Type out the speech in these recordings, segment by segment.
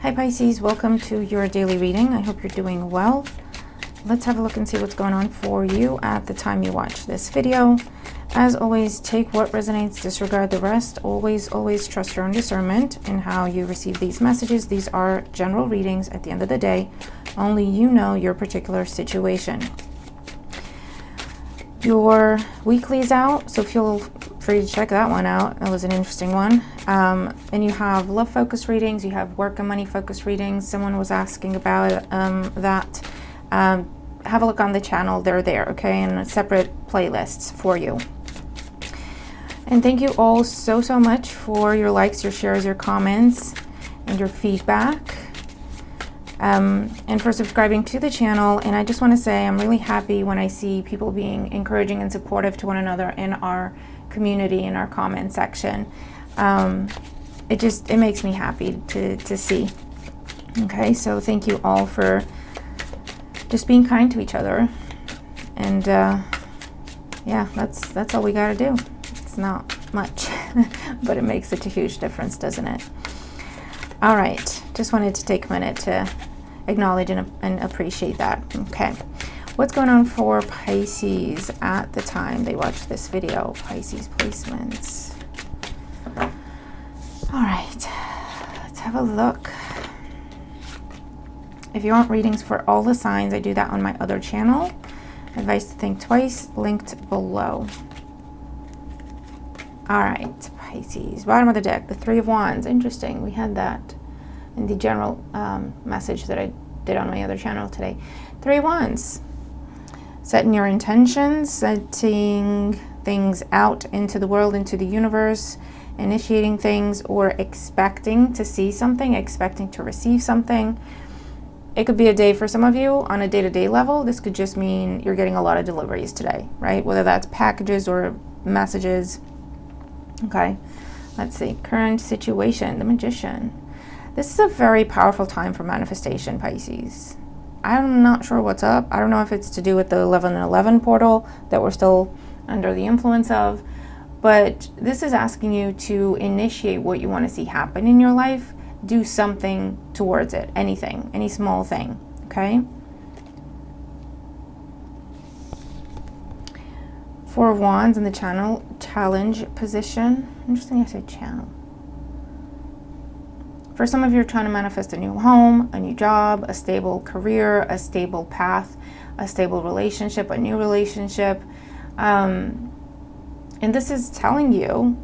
Hi Pisces, welcome to your daily reading. I hope you're doing well. Let's have a look and see what's going on for you at the time you watch this video. As always, take what resonates, disregard the rest. Always trust your own discernment in how you receive these messages. These are general readings at the end of the day. Only you know your particular situation. Your weekly is out, so feel free to check that one out. That was an interesting one. And you have love focus readings, you have work and money focus readings. Someone was asking about that. Have a look on the channel, they're there, okay, and separate playlists for you. And thank you all so much for your likes, your shares, your comments, and your feedback. And for subscribing to the channel. And I just want to say I'm really happy when I see people being encouraging and supportive to one another in our community, in our comment section. It makes me happy to see. Okay, so thank you all for just being kind to each other. And yeah, that's all we got to do. It's not much, but it makes such a huge difference, doesn't it? All right, just wanted to take a minute to acknowledge and appreciate that. Okay, what's going on for Pisces at the time they watch this video? Pisces placements. All right, let's have a look. If you want readings for all the signs, I do that on my other channel. Advice to think twice, linked below. All right, Pisces, bottom of the deck, the Three of Wands. Interesting, we had that in the general message that I did on my other channel today. Three of Wands, setting your intentions, setting things out into the world, into the universe, initiating things, or expecting to see something, expecting to receive something. It could be a day for some of you on a day-to-day level. This could just mean you're getting a lot of deliveries today, right? Whether that's packages or messages. Okay, let's see. Current situation, the Magician. This is a very powerful time for manifestation, Pisces. I'm not sure what's up. I don't know if it's to do with the 11-11 portal that we're still under the influence of, but this is asking you to initiate what you want to see happen in your life. Do something towards it, anything, any small thing, okay? Four of Wands in the challenge position. Interesting I said channel. For some of you, you're trying to manifest a new home, a new job, a stable career, a stable path, a stable relationship, a new relationship. And this is telling you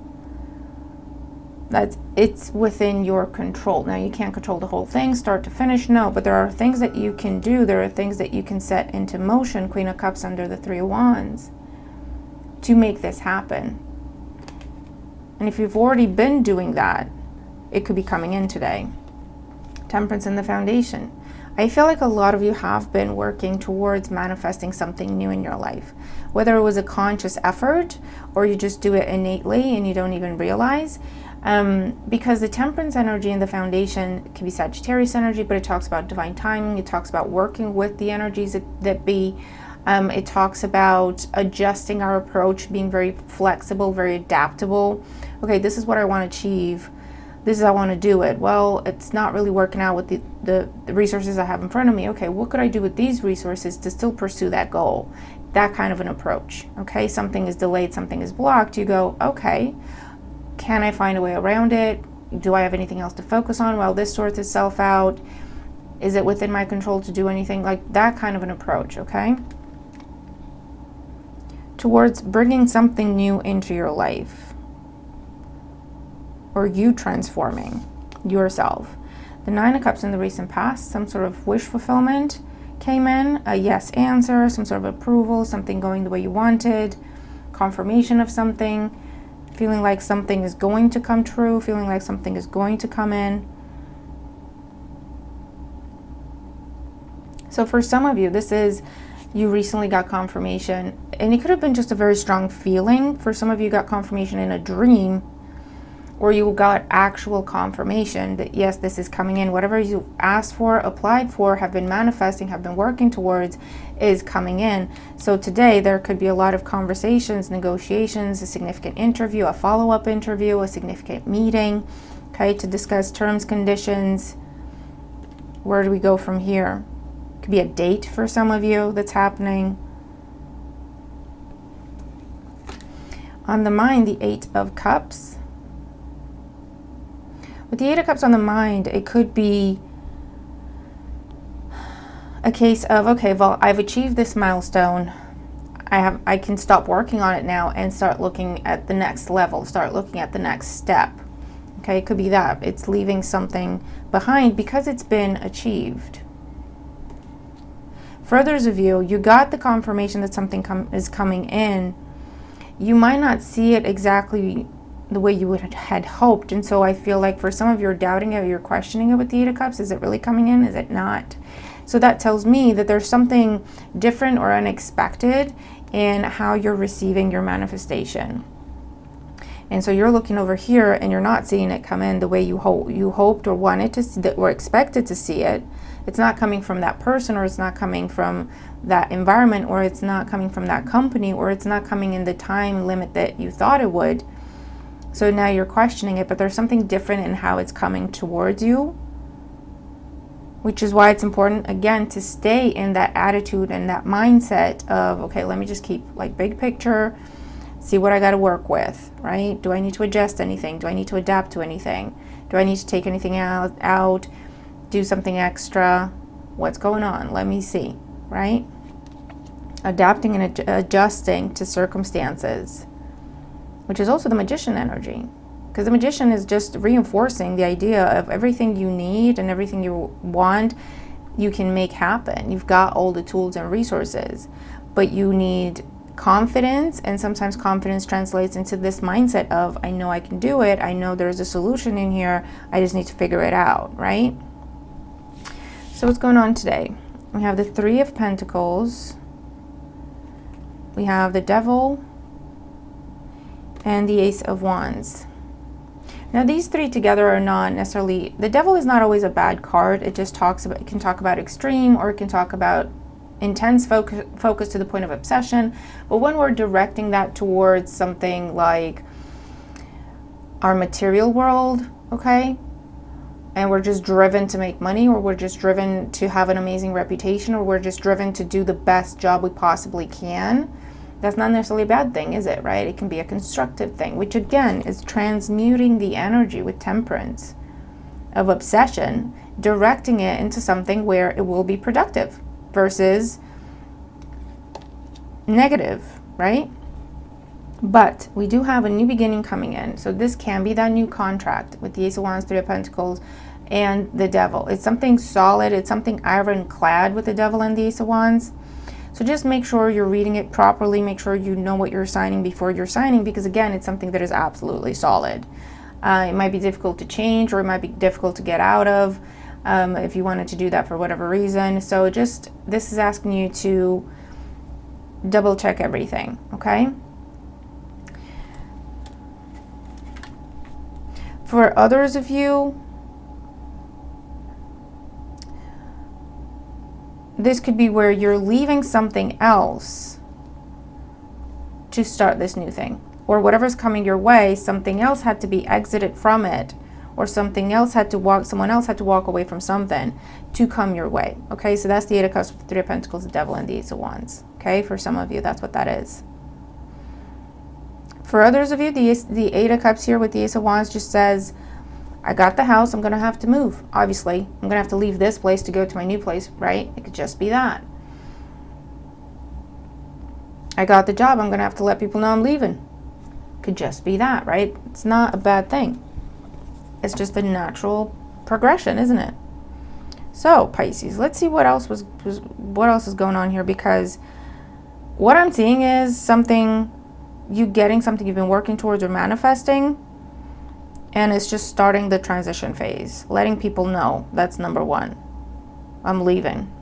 that it's within your control. Now, you can't control the whole thing, start to finish, no, but there are things that you can do. There are things that you can set into motion, Queen of Cups under the Three of Wands, to make this happen. And if you've already been doing that, it could be coming in today. Temperance in the Foundation. I feel like a lot of you have been working towards manifesting something new in your life, whether it was a conscious effort or you just do it innately and you don't even realize. Because the Temperance energy in the Foundation can be Sagittarius energy, but it talks about divine timing. It talks about working with the energies that be. It talks about adjusting our approach, being very flexible, very adaptable. Okay, this is what I want to achieve. This is how I want to do it. Well, it's not really working out with the resources I have in front of me. Okay, what could I do with these resources to still pursue that goal? That kind of an approach. Okay, something is delayed, something is blocked. You go, okay, can I find a way around it? Do I have anything else to focus on while this sorts itself out? Is it within my control to do anything? Like that kind of an approach, okay? Towards bringing something new into your life, or you transforming yourself. The Nine of Cups in the recent past, some sort of wish fulfillment came in, a yes answer, some sort of approval, something going the way you wanted, confirmation of something, feeling like something is going to come true, feeling like something is going to come in. So for some of you, this is you recently got confirmation, and it could have been just a very strong feeling. For some of you, got confirmation in a dream, or you got actual confirmation that yes, this is coming in. Whatever you asked for, applied for, have been manifesting, have been working towards, is coming in. So today there could be a lot of conversations, negotiations, a significant interview, a follow-up interview, a significant meeting, okay, to discuss terms, conditions, Where do we go from here? Could be a date for some of you that's happening. On the mind, the Eight of Cups. With the Eight of Cups on the mind, it could be a case of, okay, well, I've achieved this milestone. I can stop working on it now and start looking at the next level, start looking at the next step. Okay, it could be that. It's leaving something behind because it's been achieved. For others of you, you got the confirmation that something is coming in. You might not see it exactly the way you had hoped. And so I feel like for some of you are doubting it, you're questioning it with the Eight of Cups. Is it really coming in? Is it not? So that tells me that there's something different or unexpected in how you're receiving your manifestation. And so you're looking over here and you're not seeing it come in the way you hoped or wanted to see, or expected to see it. It's not coming from that person, or it's not coming from that environment, or it's not coming from that company, or it's not coming in the time limit that you thought it would. So now you're questioning it, but there's something different in how it's coming towards you, which is why it's important, again, to stay in that attitude and that mindset of, okay, let me just keep like big picture, see what I got to work with, right? Do I need to adjust anything? Do I need to adapt to anything? Do I need to take anything out, do something extra? What's going on? Let me see, right? Adapting and adjusting to circumstances, which is also the Magician energy. Because the Magician is just reinforcing the idea of everything you need and everything you want, you can make happen. You've got all the tools and resources, but you need confidence, and sometimes confidence translates into this mindset of, I know I can do it, I know there's a solution in here, I just need to figure it out, right? So what's going on today? We have the Three of Pentacles, we have the Devil, and the Ace of Wands. Now these three together are not necessarily, the Devil is not always a bad card. It just talks about, it can talk about extreme, or it can talk about intense focus to the point of obsession. But when we're directing that towards something like our material world, okay, and we're just driven to make money, or we're just driven to have an amazing reputation, or we're just driven to do the best job we possibly can, that's not necessarily a bad thing, is it, right? It can be a constructive thing, which again is transmuting the energy with Temperance of obsession, directing it into something where it will be productive versus negative, right? But we do have a new beginning coming in. So this can be that new contract with the Ace of Wands, Three of Pentacles, and the Devil. It's something solid. It's something ironclad with the Devil and the Ace of Wands. So just make sure you're reading it properly. Make sure you know what you're signing before you're signing, because again, it's something that is absolutely solid. It might be difficult to change, or it might be difficult to get out of if you wanted to do that for whatever reason. So just, this is asking you to double check everything, okay? For others of you, this could be where you're leaving something else to start this new thing, or whatever's coming your way, something else had to be exited from it, or someone else had to walk away from something to come your way. Okay, so that's the Eight of Cups, Three of Pentacles, the Devil, and the Ace of Wands. Okay, for some of you, that's what that is. For others of you, the Eight of Cups here with the Ace of Wands just says, I got the house, I'm going to have to move. Obviously, I'm going to have to leave this place to go to my new place, right? It could just be that. I got the job, I'm going to have to let people know I'm leaving. Could just be that, right? It's not a bad thing. It's just a natural progression, isn't it? So, Pisces, let's see what else is going on here, because what I'm seeing is something, you getting something you've been working towards or manifesting, and it's just starting the transition phase, letting people know. That's number one. I'm leaving.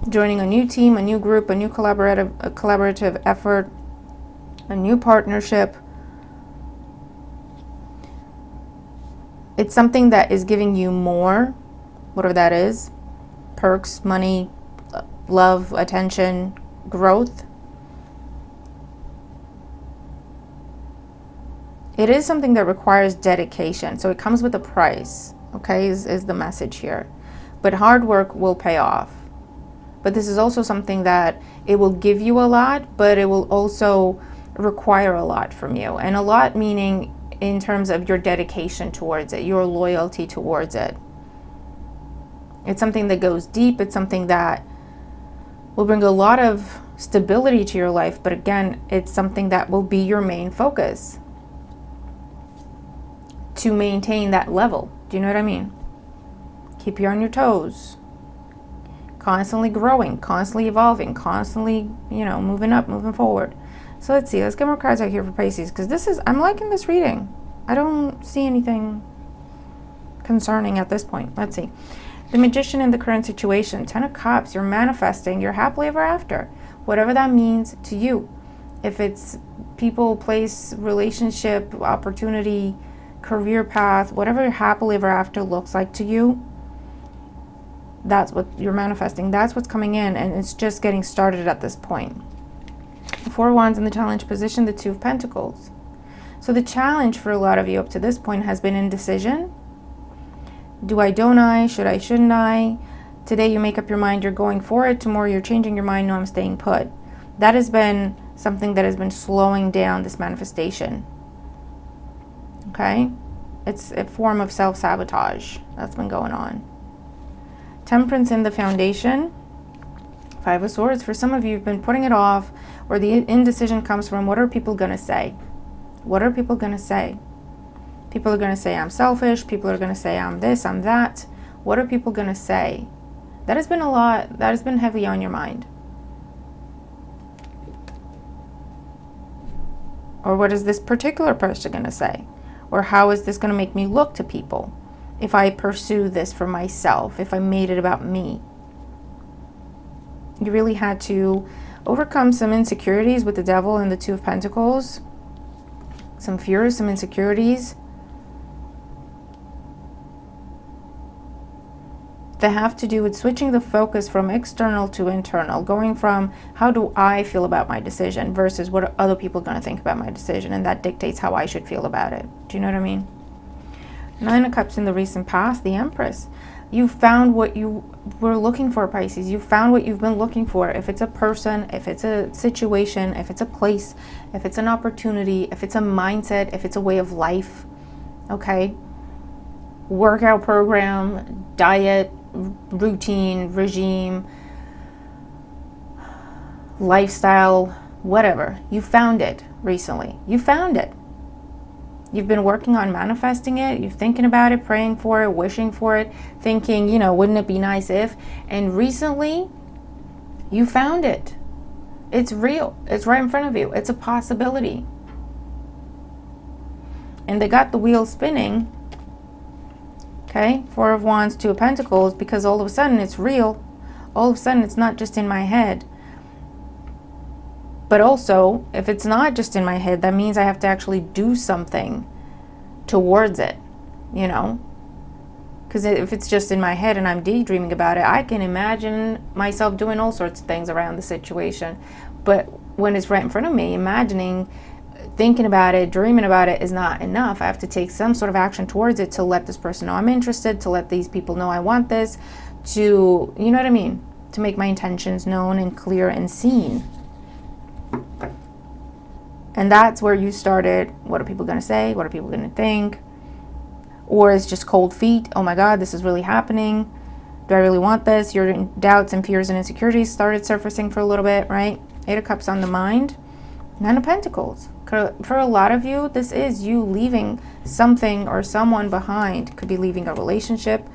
Joining a new team, a new group, a new collaborative effort, a new partnership. It's something that is giving you more, whatever that is, perks, money, love, attention, growth. It is something that requires dedication. So it comes with a price, okay, is the message here. But hard work will pay off. But this is also something that it will give you a lot, but it will also require a lot from you. And a lot meaning in terms of your dedication towards it, your loyalty towards it. It's something that goes deep. It's something that will bring a lot of stability to your life. But again, it's something that will be your main focus to maintain that level. Do you know what I mean? Keep you on your toes. Constantly growing, constantly evolving, constantly, moving up, moving forward. So let's see. Let's get more cards out here for Pisces, because I'm liking this reading. I don't see anything concerning at this point. Let's see. The Magician in the current situation. 10 of Cups. You're manifesting. You're happily ever after. Whatever that means to you. If it's people, place, relationship, opportunity, career path, whatever happily ever after looks like to you, that's what you're manifesting. That's what's coming in, and it's just getting started at this point. The 4 of Wands in the challenge position, the 2 of Pentacles. So the challenge for a lot of you up to this point has been indecision. Do I, don't I? Should I, shouldn't I? Today you make up your mind, you're going for it. Tomorrow you're changing your mind, no, I'm staying put. That has been something that has been slowing down this manifestation. Okay? It's a form of self-sabotage that's been going on. Temperance in the foundation. 5 of Swords. For some of you, you've been putting it off, or the indecision comes from, what are people going to say? What are people going to say? People are going to say I'm selfish. People are going to say I'm this, I'm that. What are people going to say? That has been a lot. That has been heavy on your mind. Or what is this particular person going to say? Or how is this going to make me look to people if I pursue this for myself, if I made it about me? You really had to overcome some insecurities with the Devil and the 2 of Pentacles. Some fears, some insecurities that have to do with switching the focus from external to internal, going from how do I feel about my decision versus what are other people going to think about my decision, and that dictates how I should feel about it. Do you know what I mean? 9 of Cups in the recent past, the Empress. You found what you were looking for, Pisces. You found what you've been looking for. If it's a person, if it's a situation, if it's a place, if it's an opportunity, if it's a mindset, if it's a way of life, okay? Workout program, diet, routine, regime, lifestyle, whatever. You found it recently. You found it. You've been working on manifesting it. You're thinking about it, praying for it, wishing for it, thinking, wouldn't it be nice if? And recently, you found it. It's real. It's right in front of you. It's a possibility. And they got the wheel spinning. Okay, 4 of Wands, 2 of Pentacles, because all of a sudden it's real. All of a sudden it's not just in my head. But also, if it's not just in my head, that means I have to actually do something towards it, Because if it's just in my head and I'm daydreaming about it, I can imagine myself doing all sorts of things around the situation. But when it's right in front of me, thinking about it, dreaming about it is not enough. I have to take some sort of action towards it to let this person know I'm interested, to let these people know I want this, to, you know what I mean? To make my intentions known and clear and seen. And that's where you started. What are people going to say? What are people going to think? Or it's just cold feet. Oh my God, this is really happening. Do I really want this? Your doubts and fears and insecurities started surfacing for a little bit, right? 8 of Cups on the mind. 9 of Pentacles. For a lot of you, this is you leaving something or someone behind. Could be leaving a relationship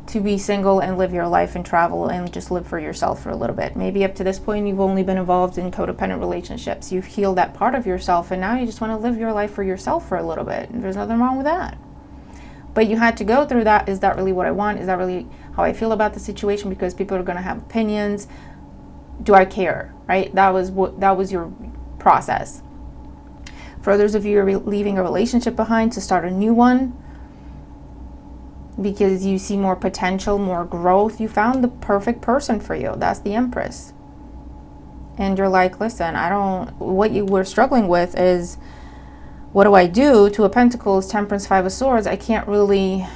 to be single and live your life and travel and just live for yourself for a little bit. Maybe up to this point, you've only been involved in codependent relationships. You've healed that part of yourself, and now you just want to live your life for yourself for a little bit. And there's nothing wrong with that. But you had to go through that. Is that really what I want? Is that really how I feel about the situation? Because people are going to have opinions. Do I care? Right? That was your process. For others of you, you're leaving a relationship behind to start a new one because you see more potential, more growth. You found the perfect person for you. That's the Empress. And you're like, listen, what you were struggling with is What do I do? Two of Pentacles, Temperance, Five of Swords. I can't really,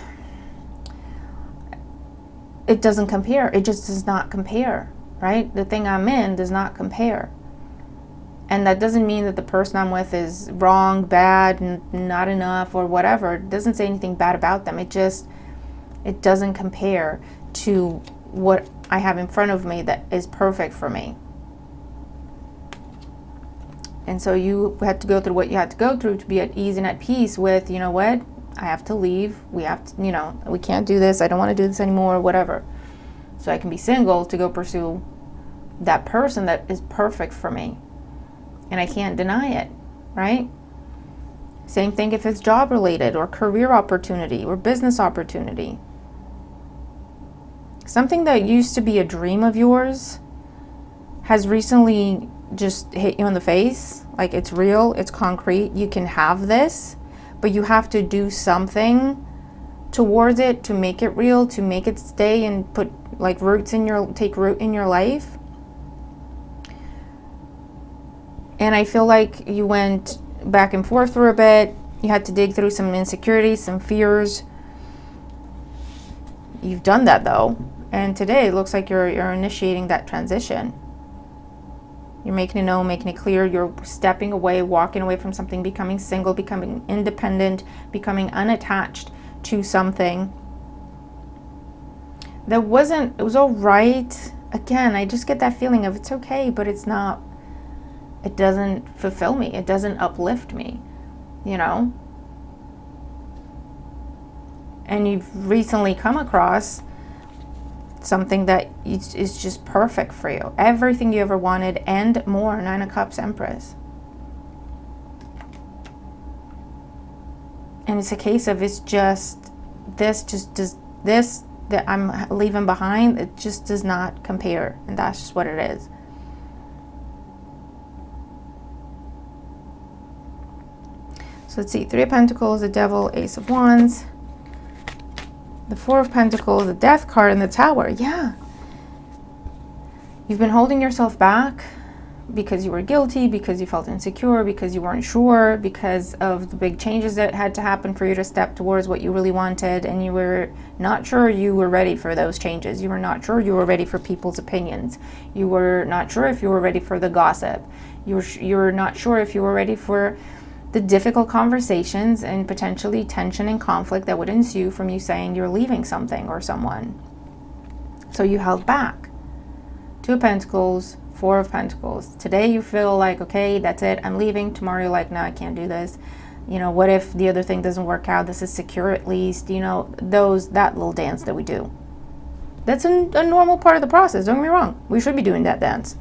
it doesn't compare. It just does not compare, right? The thing I'm in does not compare. And that doesn't mean that the person I'm with is wrong, bad, not enough, or whatever. It doesn't say anything bad about them. It doesn't compare to what I have in front of me that is perfect for me. And so you had to go through what you had to go through to be at ease and at peace with, you know what, I have to leave. We have to, you know, we can't do this. I don't want to do this anymore, whatever. So I can be single to go pursue that person that is perfect for me. And I can't deny it, right? Same thing if it's job related or career opportunity or business opportunity. Something that used to be a dream of yours has recently just hit you in the face. Like, it's real, it's concrete, you can have this, but you have to do something towards it to make it real, to make it stay and put like take root in your life. And I feel like you went back and forth for a bit. You had to dig through some insecurities, some fears. You've done that though. And today it looks like you're initiating that transition. You're making it known, making it clear. You're stepping away, walking away from something, becoming single, becoming independent, becoming unattached to something that it was all right. Again, I just get that feeling of it's okay, but it's not. It doesn't fulfill me. It doesn't uplift me, you know? And you've recently come across something that is just perfect for you. Everything you ever wanted and more. Nine of Cups, Empress. And it's a case of this that I'm leaving behind, it just does not compare. And that's just what it is. So let's see, Three of Pentacles, the Devil, Ace of Wands, the Four of Pentacles, the Death card, and the Tower. Yeah. You've been holding yourself back because you were guilty, because you felt insecure, because you weren't sure, because of the big changes that had to happen for you to step towards what you really wanted, and you were not sure you were ready for those changes. You were not sure you were ready for people's opinions. You were not sure if you were ready for the gossip. You were not sure if you were ready for the difficult conversations and potentially tension and conflict that would ensue from you saying you're leaving something or someone. So you held back. Two of Pentacles, Four of Pentacles. Today you feel like, okay, that's it, I'm leaving. Tomorrow you're like, no, I can't do this. You know, what if the other thing doesn't work out? This is secure at least. You know, that little dance that we do. That's a normal part of the process. Don't get me wrong. We should be doing that dance.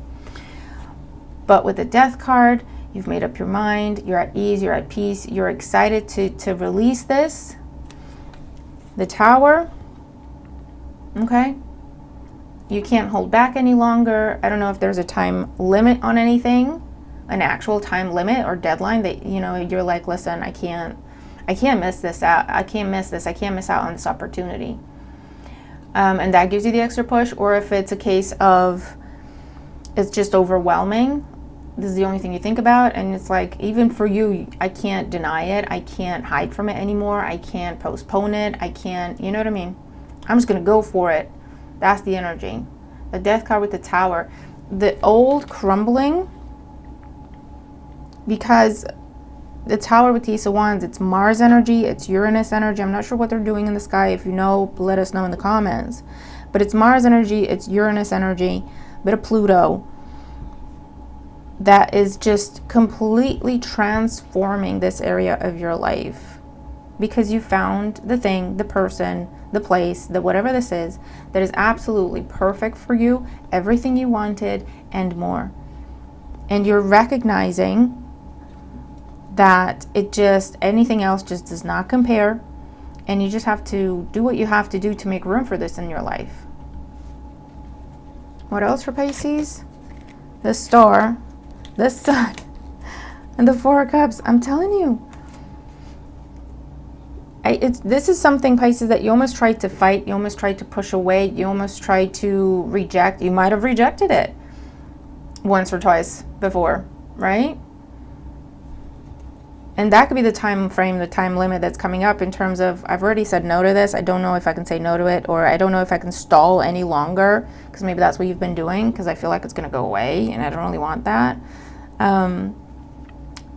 But with the Death card, you've made up your mind, you're at ease, you're at peace, you're excited to release this. The Tower, okay? You can't hold back any longer. I don't know if there's a time limit on anything, an actual time limit or deadline that, you know, you're like, listen, I can't miss this out. I can't miss this. I can't miss out on this opportunity. And that gives you the extra push. Or if it's a case of it's just overwhelming, this is the only thing you think about, and it's like, even for you, I can't deny it. I can't hide from it anymore. I can't postpone it. I can't, you know what I mean? I'm just going to go for it. That's the energy. The Death card with the Tower. The old crumbling, because the Tower with the Ace of Wands, it's Mars energy, it's Uranus energy. I'm not sure what they're doing in the sky. If you know, let us know in the comments. But it's Mars energy, it's Uranus energy, a bit of Pluto. That is just completely transforming this area of your life, because you found the thing, the person, the place, the whatever this is, that is absolutely perfect for you, everything you wanted and more. And you're recognizing that anything else just does not compare, and you just have to do what you have to do to make room for this in your life. What else for Pisces? The Star, the Sun, and the Four of Cups. I'm telling you, this is something, Pisces, that you almost tried to fight, you almost tried to push away, you almost tried to reject. You might have rejected it once or twice before, right? And that could be the time frame, the time limit that's coming up in terms of, I've already said no to this. I don't know if I can say no to it, or I don't know if I can stall any longer, because maybe that's what you've been doing, because I feel like it's going to go away and I don't really want that.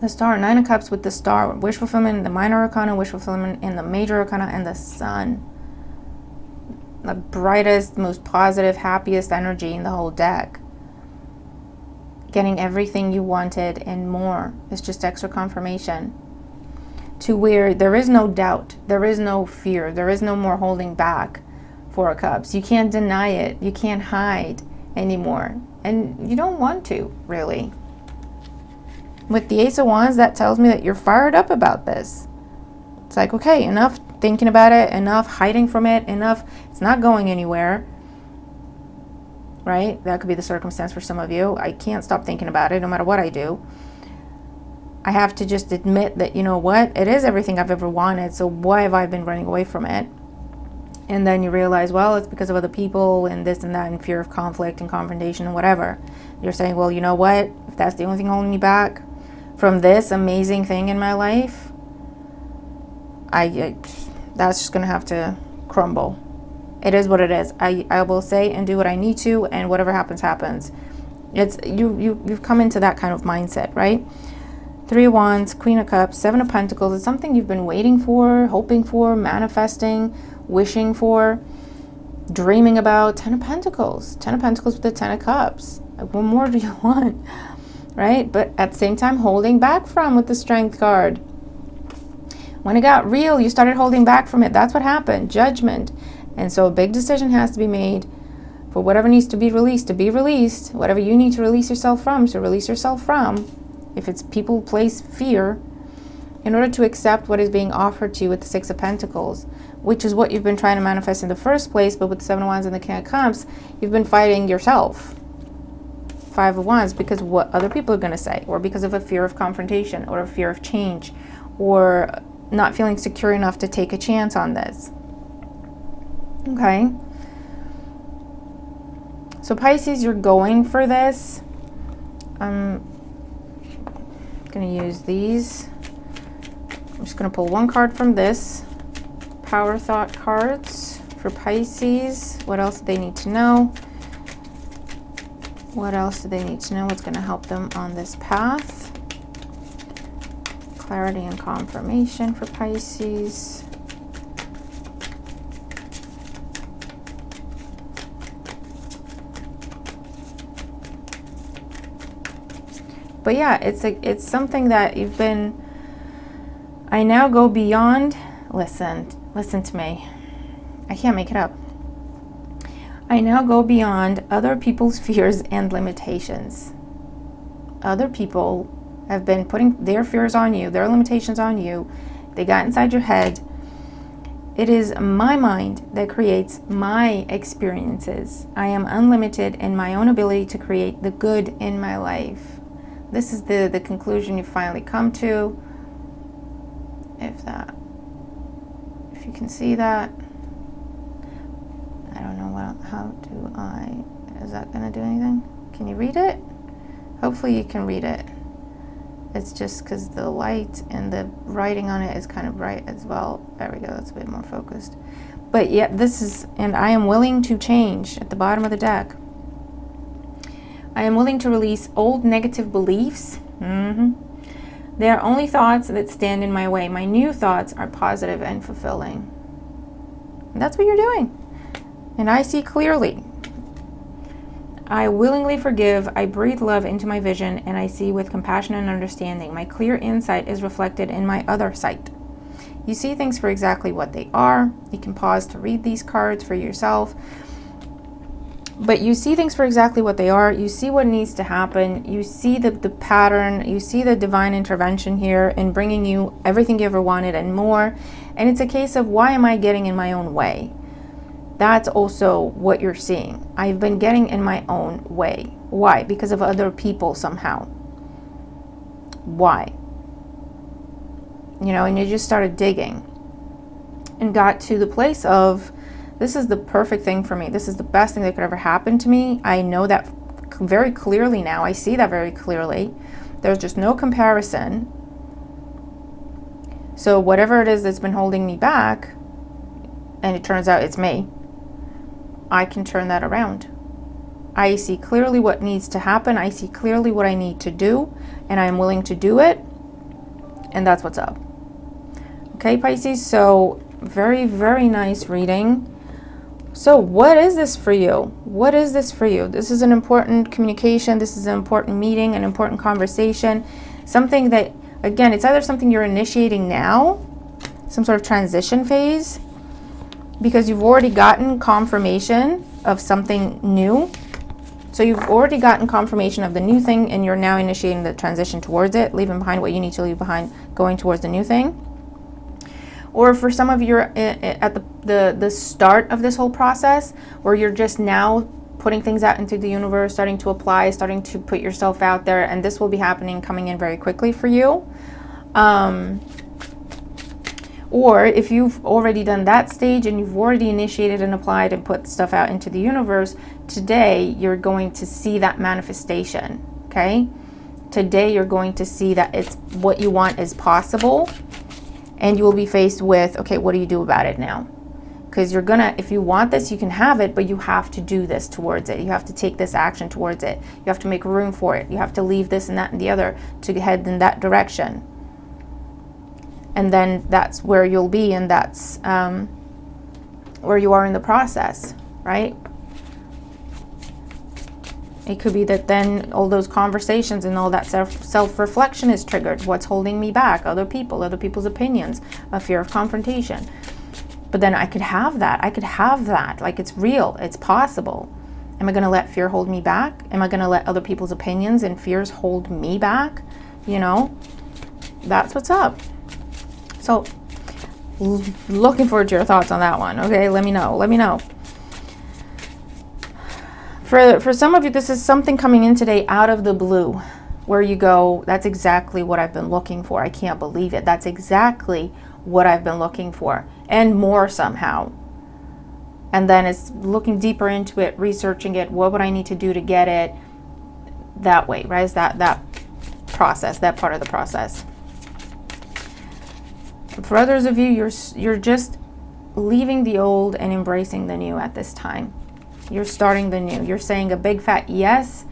The star, 9 of Cups with the star, wish fulfillment in the minor arcana, wish fulfillment in the major arcana, and the sun. The brightest, most positive, happiest energy in the whole deck. Getting everything you wanted and more. It's just extra confirmation. To where there is no doubt, there is no fear, there is no more holding back. 4 of Cups. You can't deny it. You can't hide anymore. And you don't want to, really. With the Ace of Wands, that tells me that you're fired up about this. It's like, okay, enough thinking about it, enough hiding from it, enough. It's not going anywhere. Right? That could be the circumstance for some of you. I can't stop thinking about it no matter what I do. I have to just admit that, you know what? It is everything I've ever wanted. So why have I been running away from it? And then you realize, well, it's because of other people and this and that and fear of conflict and confrontation and whatever. You're saying, well, you know what? If that's the only thing holding me back from this amazing thing in my life, that's just going to have to crumble. It is what it is. I will say and do what I need to, and whatever happens, happens. It's you've come into that kind of mindset, right? 3 of Wands, Queen of Cups, 7 of Pentacles. It's something you've been waiting for, hoping for, manifesting, wishing for, dreaming about. 10 of Pentacles. 10 of Pentacles with the 10 of Cups. Like, what more do you want? Right? But at the same time, holding back from with the Strength card. When it got real, you started holding back from it. That's what happened. Judgment. And so a big decision has to be made for whatever needs to be released, whatever you need to release yourself from, to release yourself from. If it's people, place, fear, in order to accept what is being offered to you with the 6 of Pentacles, which is what you've been trying to manifest in the first place, but with the 7 of Wands and the King of Cups, you've been fighting yourself. 5 of Wands, because of what other people are going to say, or because of a fear of confrontation, or a fear of change, or not feeling secure enough to take a chance on this. Okay, so Pisces, you're going for this. I'm going to use these. I'm just going to pull one card from this. Power Thought cards for Pisces. What else do they need to know? What else do they need to know? What's going to help them on this path? Clarity and confirmation for Pisces. But yeah, it's something that you've been, I now go beyond, listen to me. I can't make it up. I now go beyond other people's fears and limitations. Other people have been putting their fears on you, their limitations on you. They got inside your head. It is my mind that creates my experiences. I am unlimited in my own ability to create the good in my life. This is the conclusion you finally come to. If you can see that. I don't know is that going to do anything? Can you read it? Hopefully you can read it. It's just because the light and the writing on it is kind of bright as well. There we go, that's a bit more focused. But yeah, this is, and I am willing to change at the bottom of the deck. I am willing to release old negative beliefs. They are only thoughts that stand in my way. My new thoughts are positive and fulfilling. And that's what you're doing. And I see clearly. I willingly forgive. I breathe love into my vision, and I see with compassion and understanding. My clear insight is reflected in my other sight. You see things for exactly what they are. You can pause to read these cards for yourself. But you see things for exactly what they are. You see what needs to happen. You see the pattern. You see the divine intervention here in bringing you everything you ever wanted and more. And it's a case of, why am I getting in my own way? That's also what you're seeing. I've been getting in my own way. Why? Because of other people somehow. Why? You know, and you just started digging and got to the place of, this is the perfect thing for me. This is the best thing that could ever happen to me. I know that very clearly now. I see that very clearly. There's just no comparison. So whatever it is that's been holding me back, and it turns out it's me, I can turn that around. I see clearly what needs to happen. I see clearly what I need to do, and I am willing to do it. And that's what's up. Okay, Pisces, so very, very nice reading. So what is this for you? What is this for you? This is an important communication. This is an important meeting, an important conversation. Something that, again, it's either something you're initiating now, some sort of transition phase, because you've already gotten confirmation of something new. So you've already gotten confirmation of the new thing, and you're now initiating the transition towards it, leaving behind what you need to leave behind, going towards the new thing. Or for some of you, you're at the start of this whole process, where you're just now putting things out into the universe, starting to apply, starting to put yourself out there, and this will be happening, coming in very quickly for you. Or if you've already done that stage and you've already initiated and applied and put stuff out into the universe, today you're going to see that manifestation, okay? Today you're going to see that it's what you want is possible, and you will be faced with, okay, what do you do about it now? Because you're gonna, if you want this, you can have it, but you have to do this towards it. You have to take this action towards it. You have to make room for it. You have to leave this and that and the other to head in that direction. And then that's where you'll be, and that's where you are in the process, right? It could be that then all those conversations and all that self-reflection is triggered. What's holding me back? Other people, other people's opinions, a fear of confrontation. But then I could have that. I could have that. Like, it's real. It's possible. Am I going to let fear hold me back? Am I going to let other people's opinions and fears hold me back? You know, that's what's up. So, looking forward to your thoughts on that one. Okay, let me know. Let me know. For some of you, this is something coming in today out of the blue, where you go, that's exactly what I've been looking for. I can't believe it. That's exactly what I've been looking for, and more somehow. And then it's looking deeper into it, researching it. What would I need to do to get it? That way, right? Is that process, that part of the process. For others of you, you're just leaving the old and embracing the new at this time. You're starting the new. You're saying a big fat yes.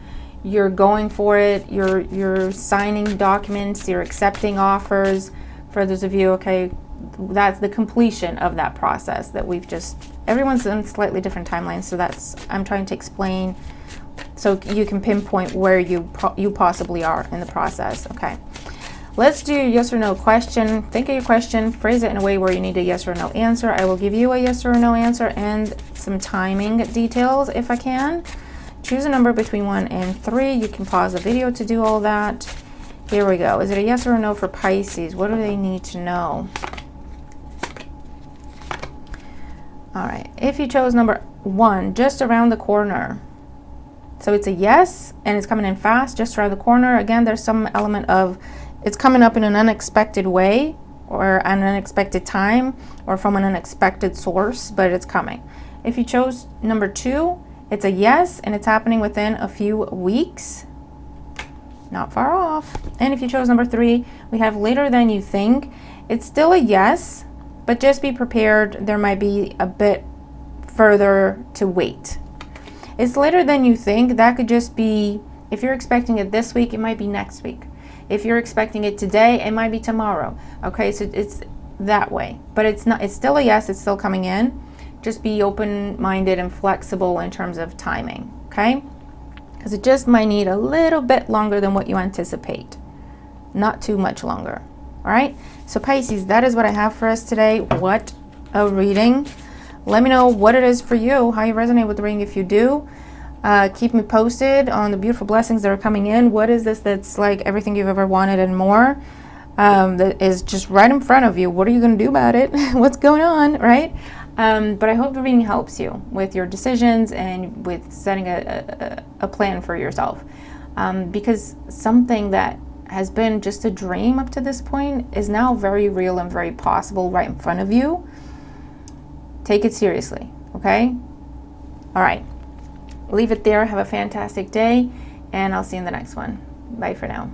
You're going for it. You're signing documents. You're accepting offers. For those of you, okay, that's the completion of that process that we've just, everyone's in slightly different timelines. So that's, I'm trying to explain so you can pinpoint where you possibly are in the process. Okay. Let's do a yes or no question. Think of your question, phrase it in a way where you need a yes or no answer. I will give you a yes or no answer and some timing details if I can. Choose a number between 1 and 3. You can pause the video to do all that. Here we go. Is it a yes or a no for Pisces? What do they need to know? All right. If you chose number 1, just around the corner. So it's a yes, and it's coming in fast, just around the corner. Again, there's some element of it's coming up in an unexpected way, or an unexpected time, or from an unexpected source, but it's coming. If you chose number 2, it's a yes, and it's happening within a few weeks. Not far off. And if you chose number 3, we have later than you think. It's still a yes, but just be prepared. There might be a bit further to wait. It's later than you think. That could just be, if you're expecting it this week, it might be next week. If you're expecting it today, it might be tomorrow. Okay, so it's that way. But it's not, it's still a yes, it's still coming in. Just be open-minded and flexible in terms of timing, okay? Because it just might need a little bit longer than what you anticipate. Not too much longer, all right? So Pisces, that is what I have for us today. What a reading. Let me know what it is for you, how you resonate with the reading if you do. Keep me posted on the beautiful blessings that are coming in. What is this that's like everything you've ever wanted and more? That is just right in front of you. What are you going to do about it? What's going on, right? But I hope the reading helps you with your decisions and with setting a plan for yourself. Because something that has been just a dream up to this point is now very real and very possible right in front of you. Take it seriously, okay? All right. Leave it there. Have a fantastic day, and I'll see you in the next one. Bye for now.